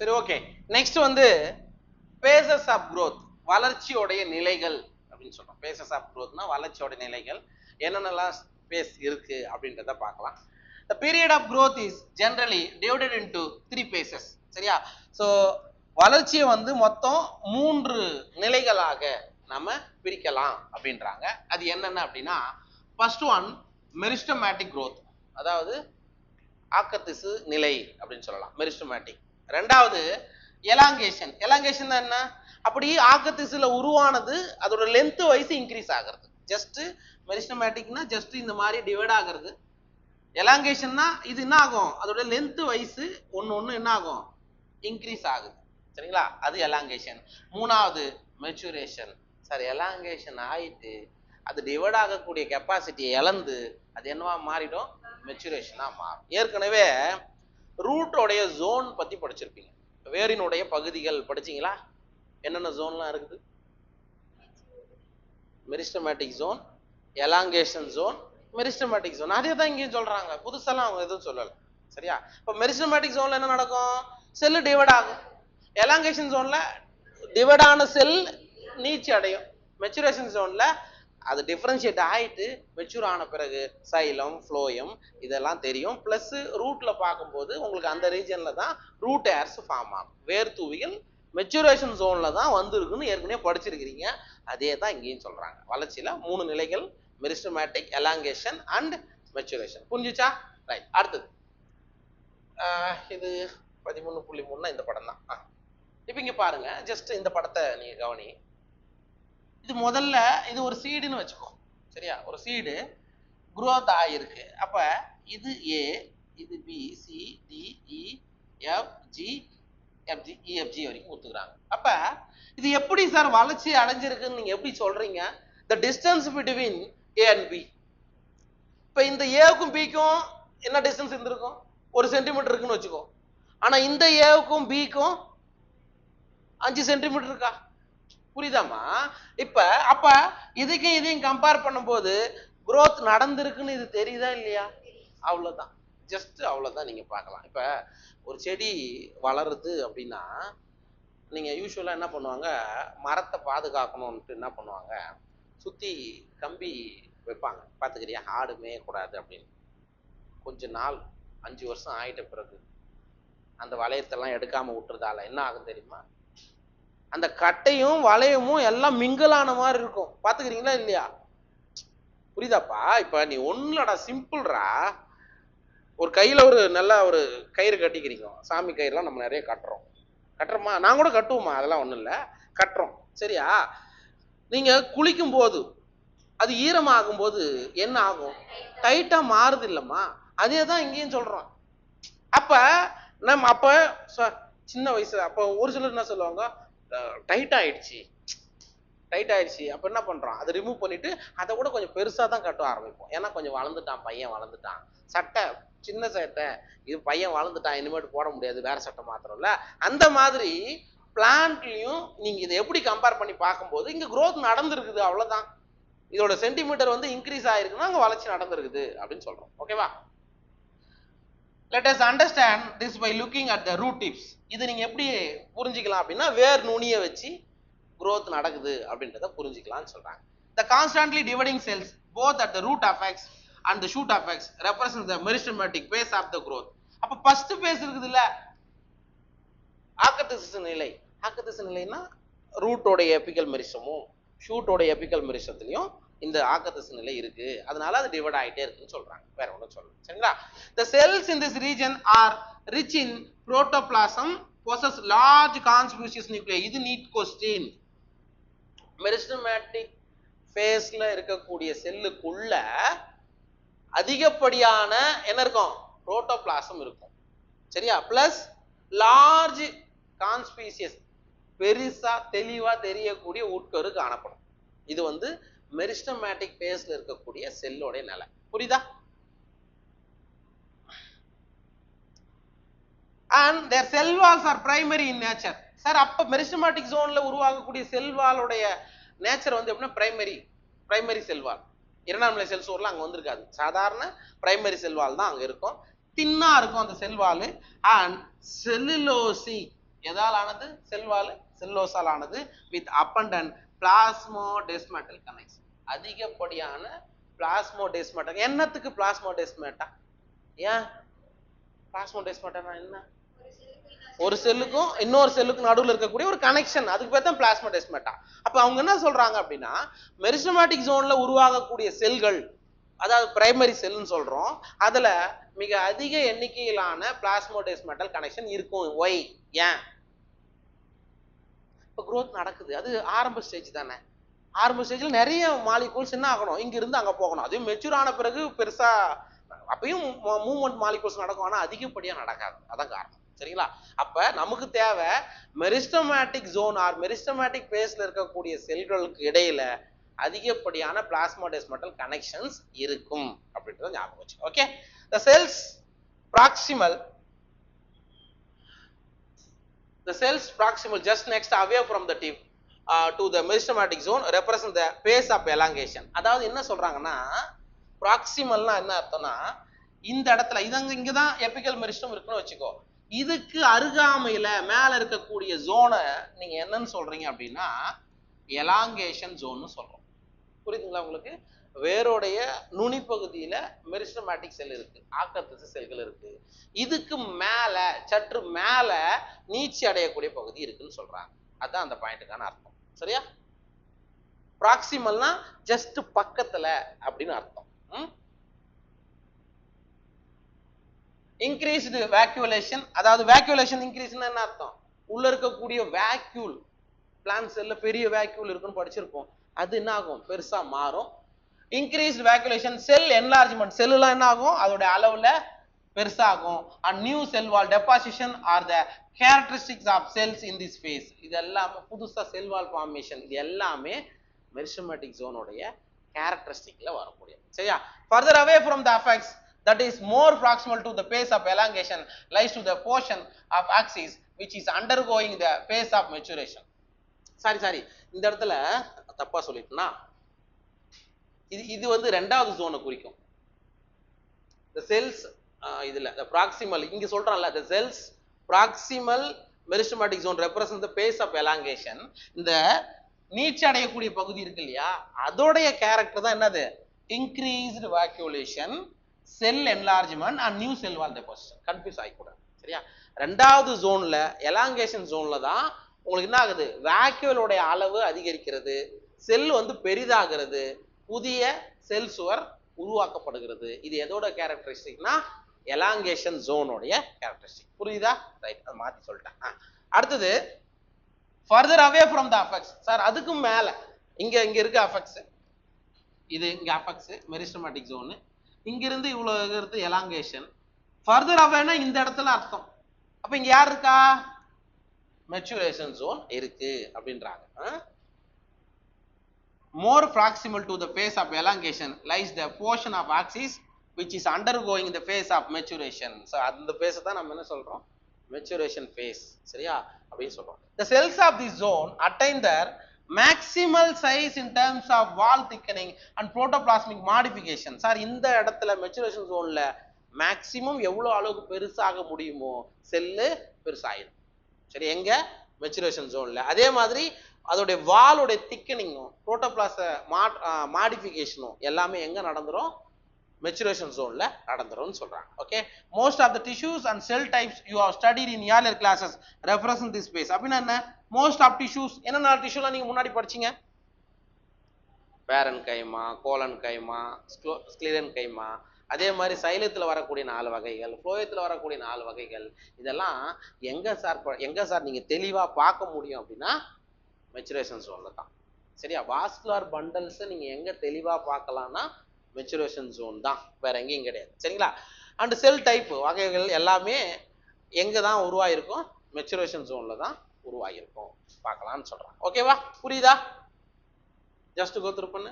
சரி, okay. Next வந்து bases of growth, வளர்ச்சியோடைய நிலைகள் அப்படின்னு சொல்றோம். பேசஸ் ஆஃப் growthனா வளர்ச்சியோட நிலைகள், என்னென்னலாம் பேஸ் இருக்கு அப்படின்றத பார்க்கலாம். The period of growth is generally divided into 3 phases. சரியா? ஸோ வளர்ச்சியை வந்து மொத்தம் 3 நிலைகளாக நம்ம பிரிக்கலாம் அப்படின்றாங்க. அது என்னென்ன அப்படின்னா, ஃபர்ஸ்ட் ஒன் மெரிஸ்டமேட்டிக் growth, அதாவது ஆக்கத்திசு நிலை அப்படின்னு சொல்லலாம், மெரிஸ்டமேட்டிக். ரெண்டாவது எலாங்கேஷன். எலாங்கேஷன் என்ன? அப்படி ஆக்கத்திசுல உருவானது அதோட லென்த் வைஸ் இன்க்ரீஸ் ஆகிறது. ஜஸ்ட் மெரிஸ்டமேட்டிக்னா ஜஸ்ட் இந்த மாதிரி டிவைட் ஆகிறது. எலாங்கேஷன்னா இது என்ன ஆகும், அதோட லென்த் வைஸ் ஒன்று என்ன ஆகும், இன்க்ரீஸ் ஆகுது. சரிங்களா? அது எலாங்கேஷன். மூணாவது மெச்சுரேஷன். சார், எலாங்கேஷன் ஆயிட்டு அது டிவைட் ஆகக்கூடிய கெப்பாசிட்டியை இழந்து அது என்னவா மாறிடும், மெச்சுரேஷனா மாறும். ஏற்கனவே ரூட்டோடைய ஜோன் பத்தி படிச்சிருப்பீங்க. வேரினுடைய பகுதிகள் படிச்சீங்களா? என்னென்ன ஜோன்லாம் இருக்குது? Meristematic zone, elongation zone, meristematic zone. அதே தான் இங்கேயும் சொல்றாங்க, புதுசெல்லாம் அவங்க எதுவும் சொல்லலை. சரியா? இப்போ மெரிஸ்டமேட்டிக் ஜோன்ல என்ன நடக்கும், செல்லு டிவைட் ஆகும். எலாங்கேஷன் ஜோன்ல டிவைட் ஆன செல் நீச்சி அடையும். மெச்சுரேஷன் ஜோன்ல அது டிஃபரன்ஷியேட் ஆயிட்டு மெச்சூர் ஆன பிறகு சைலம், ஃப்ளோயம் இதெல்லாம் தெரியும். பிளஸ் ரூட்ல பார்க்கும்போது உங்களுக்கு அந்த ரீஜன்ல தான் ரூட் ஏர்ஸ் ஃபார்ம் ஆகும். வேர் தூவிகள் மெச்சுரேஷன் ஜோன்ல தான் வந்திருக்குன்னு ஏற்கனவே படிச்சிருக்கிறீங்க. அதே தான் இங்கேயும் சொல்றாங்க. வளர்ச்சியில 3 நிலைகள், மெரிஸ்டமேட்டிக், எலாங்கேஷன் அண்ட் மெச்சுரேஷன். புரிஞ்சுச்சா? ரைட். அடுத்தது இது 13.3 இந்த படம் தான். இப்போ இங்க பாருங்க, ஜஸ்ட் இந்த படத்தை நீங்க கவனி. இது முதல்ல இது ஒரு சீடுன்னு வச்சுக்கோ. சரியா? ஒரு சீடு குரோத் ஆயிருக்கு. அப்ப இது ஏ, இது பி, சி, டி, இ, எஃப், ஜி, எஃப்ஜி, இஎஃப்ஜி வரைக்கும் கொடுத்துக்கிறாங்க. அப்ப இது எப்படி சார் வளர்ச்சி அடைஞ்சிருக்குன்னு நீங்க எப்படி சொல்றீங்க? the distance between A and B. இப்ப இந்த ஏவுக்கும் பிக்கும் என்ன டிஸ்டன்ஸ் இருந்திருக்கும், 1 சென்டிமீட்டர் இருக்குன்னு வச்சுக்கோ. ஆனா இந்த ஏவுக்கும் பிக்கும் 5 சென்டிமீட்டர் இருக்கா? புரியுதாமா? இப்ப அப்ப இதுக்கும் இதையும் கம்பேர் பண்ணும்போது growth நடந்திருக்குன்னு இது தெரியுதா இல்லையா? அவ்வளவுதான், ஜஸ்ட் அவ்வளவுதான் நீங்க பார்க்கலாம். இப்ப ஒரு செடி வளருது அப்படின்னா நீங்க யூஸ்வலா என்ன பண்ணுவாங்க, மரத்தை பாதுகாக்கணும்ட்டு என்ன பண்ணுவாங்க, சுத்தி கம்பி வைப்பாங்க. பார்த்துக்கிறியா? ஆடு மேயக்கூடாது அப்படின்னு. கொஞ்ச நாள் 5 வருஷம் ஆயிட்ட பிறகு அந்த வளையத்தெல்லாம் எடுக்காம விட்டுறதால என்ன ஆகும் தெரியுமா, அந்த கட்டையும் வளையமும் எல்லாம் மிங்கலான மாதிரி இருக்கும். பாத்துக்கிறீங்களா இல்லையா? புரியுதாப்பா? இப்ப நீ ஒண்ணுலடா, சிம்பிள்ரா. ஒரு கையில ஒரு நல்லா ஒரு கயிறு கட்டிக்கிறீங்க. சாமி கயிறுலாம் நம்ம நிறைய கட்டுறோமா? நான் கூட கட்டுவோமா, அதெல்லாம் ஒண்ணும் இல்லை, கட்டுறோம். சரியா? நீங்க குளிக்கும் போது அது ஈரமாகும் போது என்ன ஆகும், டைட்டா மாறுது இல்லம்மா? அதே தான் இங்கேயும் சொல்றோம். அப்ப நம்ம அப்ப சின்ன வயசுல அப்ப ஒரு சிலர் என்ன சொல்லுவாங்க, டைட் ஆயிடுச்சு. அப்ப என்ன பண்றோம், அதை ரிமூவ் பண்ணிட்டு அதை கூட கொஞ்சம் பெருசா தான் கட்ட ஆரம்பிப்போம். ஏன்னா கொஞ்சம் வளர்ந்துட்டான், பையன் வளர்ந்துட்டான், சட்டை சின்ன சட்டை, இது பையன் வளர்ந்துட்டான், இனிமேட்டு போட முடியாது, வேற சட்டை மாத்திரம்ல. அந்த மாதிரி பிளான்ட்லயும் நீங்க இதை எப்படி கம்பேர் பண்ணி பார்க்கும்போது இங்க growth நடந்திருக்குது, அவ்வளவுதான். இதோட சென்டிமீட்டர் வந்து இன்க்ரீஸ் ஆயிருக்குன்னா அங்க வளர்ச்சி நடந்திருக்குது அப்படின்னு சொல்றோம். ஓகேவா? Let us understand this by looking at the root tips. இது நீங்க எப்படி புரிஞ்சுக்கலாம் அப்படின்னா, வேர் நுனியை வச்சு growth நடக்குது அப்படின்றத புரிஞ்சுக்கலாம்னு சொல்றாங்க. The constantly dividing cells both at the root apex and the shoot apex represent the meristematic phase of the growth. அப்ப ஃபர்ஸ்ட் phase இருக்குது இல்ல, ஆக்கத்திசு நிலை. ஆக்கத்திசு நிலைன்னா ரூட்டோட எபிக்கல் மெரிஸ்டமும் ஷூட்டோட எபிக்கல் மெரிஸ்டத்திலையும் இந்த ஆக்கத்திசு நிலை இருக்கு. அதனால அது டிவைட் ஆகிட்டே இருக்குன்னு சொல்றாங்க, வேற ஒன்றும் சொல்லல. சரிங்களா? The cells in this region are rich in protoplasm, possess large conspicuous nuclei. இது நீட் கொஸ்டின். மெரிஸ்டமேட்டிக் ஃபேஸ்ல இருக்கக்கூடிய செல்லுக்குள்ள அதிகப்படியான என்ன இருக்கும், புரோட்டோபிளாசம் இருக்கும். சரியா? பிளஸ் லார்ஜ் கான்ஸ்பீசியஸ், பெருசா தெளிவா தெரியக்கூடிய உட்கரு காணப்படும். இது வந்து மெரிஸ்டமேட்டிக் ஃபேஸ்ல இருக்கக்கூடிய செல்லோட நிலை. புரியுதா? and their cell walls are primary in nature. Sir, அப்ப மெரிஸ்டமேட்டிக் ஜோன்ல உருவாகக்கூடிய செல் வாலோடைய நேச்சர் வந்து எப்படின்னா பிரைமரி செல் வால். இரண்டாம் நிலை செல் சோர்ல அங்க வந்திருக்காது. சாதாரண பிரைமரி செல் வால் தான் அங்க இருக்கும். தின்னா இருக்கும் அந்த செல் வால். அண்ட் செல்லுலோசிக் எதால் ஆனது? செல்வால் செல்லோசால் ஆனது with abundant plasmodesmatal connection. அதிகப்படியான பிளாஸ்மோடெஸ்மாட்டா. என்னத்துக்கு பிளாஸ்மோடெஸ்மாட்டா? ஏன் பிளாஸ்மோடெஸ்மாட்டானா என்ன? ஒரு செல்லுக்கும் இன்னொரு செல்லுக்கும் நடுவில் இருக்கக்கூடிய ஒரு கனெக்ஷன், அதுக்கு பேர் தான் பிளாஸ்மோடெஸ்மாட்டா. அப்ப அவங்க என்ன சொல்றாங்க அப்படின்னா, மெரிஸ்டமேட்டிக் ஜோன்ல உருவாகக்கூடிய செல்கள், அதாவது பிரைமரி செல்னு சொல்றோம், அதுல மிக அதிக எண்ணிக்கையிலான பிளாஸ்மோடெஸ்மாட்டல் கனெக்ஷன் இருக்கும். ஒய்? ஏன்? இப்போ குரோத் நடக்குது, அது ஆரம்ப ஸ்டேஜ் தானே. ஆரம்ப ஸ்டேஜில் நிறைய மாலிகூல்ஸ் என்ன ஆகணும், இங்க இருந்து அங்க போகணும். அதுவும் மெச்சூர் ஆன பிறகு பெருசா அப்பயும் மூவ்மெண்ட் மாலிகூல்ஸ் நடக்கும், ஆனா அதிகப்படியா நடக்காது. அதான் காரணம். சரிங்களா? அப்ப நமக்கு தேவை மெரிஸ்டமேட்டிக் ஜோன் ஆர் மெரிஸ்டமேட்டிக் பேஸ்ல இருக்கக்கூடிய செல்களுக்கு இடையில அதிகப்படியான பிளாஸ்மோடெஸ்மாட்டல் கனெக்ஷன்ஸ் இருக்கும் அப்படின்றத ஞாபகம் வச்சு. Okay, the cells proximal just next away from the tip to the meristematic zone represent the phase of elongation. அதாவது என்ன சொல்றாங்கன்னா, ப்ராக்சிமல்னா என்ன அர்த்தம்னா, இந்த இடத்துல இங்க தான் எபிக்கல் மெரிஸ்டம் இருக்குன்னு வச்சுக்கோ, இதுக்கு அருகாமையில மேல இருக்கக்கூடிய ஜோனை நீங்க என்னன்னு சொல்றீங்க அப்படின்னா எலாங்கேஷன் ஜோன்னு சொல்றோம். புரியுதுங்களா உங்களுக்கு? வேரோடைய நுனி பகுதியில மெரிஸ்டமேட்டிக் செல் இருக்கு, ஆக்கத்திசு செல்கள் இருக்கு. இதுக்கு மேல சற்று மேல நீட்சி அடையக்கூடிய பகுதி இருக்குன்னு சொல்றாங்க. அதான் அந்த பாயிண்ட்டுக்கான அர்த்தம். சரியா? ப்ராக்சிமல்னா ஜஸ்ட் பக்கத்துல அப்படின்னு அர்த்தம். இன்க்ரீஸ்டு வேக்யூலேஷன், அதாவது வேக்யூலேஷன் இன்க்ரீஸ்னா என்ன அர்த்தம்? உள்ள இருக்கக்கூடிய வேக்யூல், பிளான்ட் செல்ல பெரிய வேக்யூல் இருக்குன்னு படிச்சிருப்போம், அது என்ன ஆகும்? பெருசா மாறும். இன்க்ரீஸ்டு வேக்யூலேஷன், செல் என்லார்ஜ்மெண்ட், செல்லுலாம் என்ன ஆகும்? அதோட அளவுல பெருசாகும். And new cell wall deposition are the characteristics of cells in this phase. இது எல்லாமே புதுசா செல் வால் ஃபார்மேஷன், இது எல்லாமே மெரிஸ்டமேட்டிக் ஜோனுடைய கேரக்டரிஸ்டிக்ல வரக்கூடிய. சரியா? Further away from the affects that is more proximal to the phase of elongation lies to the portion of axis which is undergoing the phase of maturation. Sorry இந்த இடத்துல தப்பா சொல்லிட்டேனா, இது வந்து ரெண்டாவது ஜோனை குறிக்கும். the cells இதுல the proximal இங்க சொல்றான்ல, the cells proximal meristematic zone represent the phase of elongation. இந்த நீட்சி அடையக்கூடிய பகுதி இருக்கு இல்லையா, அதோடைய கேரக்டர் தான் என்னது? increased vacuolation, cell enlargement and new cell wall deposition. Confuse ஆகிக்கூடாது. சரியா? ரெண்டாவது ஜோன்ல எலாங்கேஷன் ஜோன்ல தான் உங்களுக்கு என்ன ஆகுது? வேக்யூலோட அளவு அதிகரிக்கிறது, செல் வந்து பெரிதாகிறது, புதிய செல் சுவர் உருவாக்கப்படுகிறது. இது எதோட கேரக்டரிஸ்டிக்னா எலாங்கேஷன் ஜோனோடைய கேரக்டரிஸ்டிக். புரியுதா? ரைட், அதை மாத்தி சொல்லிட்டேன். அடுத்தது further away from the affects. Sir அதுக்கும் மேல இங்க இருக்கு அஃபெக்ட்ஸ், இது இங்க அஃபெக்ட்ஸ் மெரிஸ்டமேட்டிக் ஜோன், இங்கிருந்து இவ்வளவு இருந்து எலாங்கேஷன். ஃபர்தர் அவேனா இந்த இடத்துல அர்த்தம். அப்ப இங்க யார் இருக்கா? மெச்சுரேஷன் ஜோன் இருக்கு அப்படின்றாங்க. More proximal to the phase of elongation lies the portion of axis which is undergoing the phase of maturation. So அந்த phase தான் நம்ம என்ன சொல்றோம்? maturation phase. சரியா? அப்படின்னு சொல்றோம். The cells of this zone attain their maximal size in terms of wall thickening and protoplasmic modification. Sir இந்த இடத்துல மெச்சுரேஷன் ஜோன்ல மேக்ஸிமம் எவ்வளவு அளவுக்கு பெருசாக முடியுமோ செல்லு பெருசாயிடும். சரி, எங்க? மெச்சுரேஷன் ஜோன்ல. அதே மாதிரி அதோடைய வாலோட திக்கனிங்கும் புரோட்டோபிளாஸ மாடிஃபிகேஷனும் எல்லாமே எங்க நடந்துரும்? மெச்சுரேஷன் ஜோன்ல நடந்துரும்னு சொல்றாங்க. Okay, most of the tissues and cell types you have studied in earlier classes represent this space. அப்படின்னா என்ன? மோஸ்ட் ஆஃப் டிஷ்யூஸ், என்னென்ன டிஷ்யூலாம் நீங்க முன்னாடி படிச்சீங்க? பேரன் கைமா, கோலன் கைமா, ஸ்க்ளிரன் கைமா, அதே மாதிரி சைலத்தில் வரக்கூடிய 4 வகைகள், ஃப்ளோயத்தில் வரக்கூடிய 4 வகைகள், இதெல்லாம் எங்க சார் நீங்க தெளிவா பார்க்க முடியும் அப்படின்னா மெச்சுரேஷன் ஜோன்ல தான். சரியா? வாஸ்குலர் பண்டல்ஸ் நீங்க எங்க தெளிவா பார்க்கலாம்னா மெச்சுரேஷன் ஜோன் தான், வேற எங்கேயும் கிடையாது. சரிங்களா? அண்ட் செல் டைப் வகைகள் எல்லாமே எங்க தான் உருவாயிருக்கும்? மெச்சுரேஷன் ஜோன்ல தான் உருவாகிருக்கும். பார்க்கலாம்னு சொல்றாங்க. ஓகேவா? புரியுதா? ஜஸ்ட் கோ த்ரூ பண்ணு.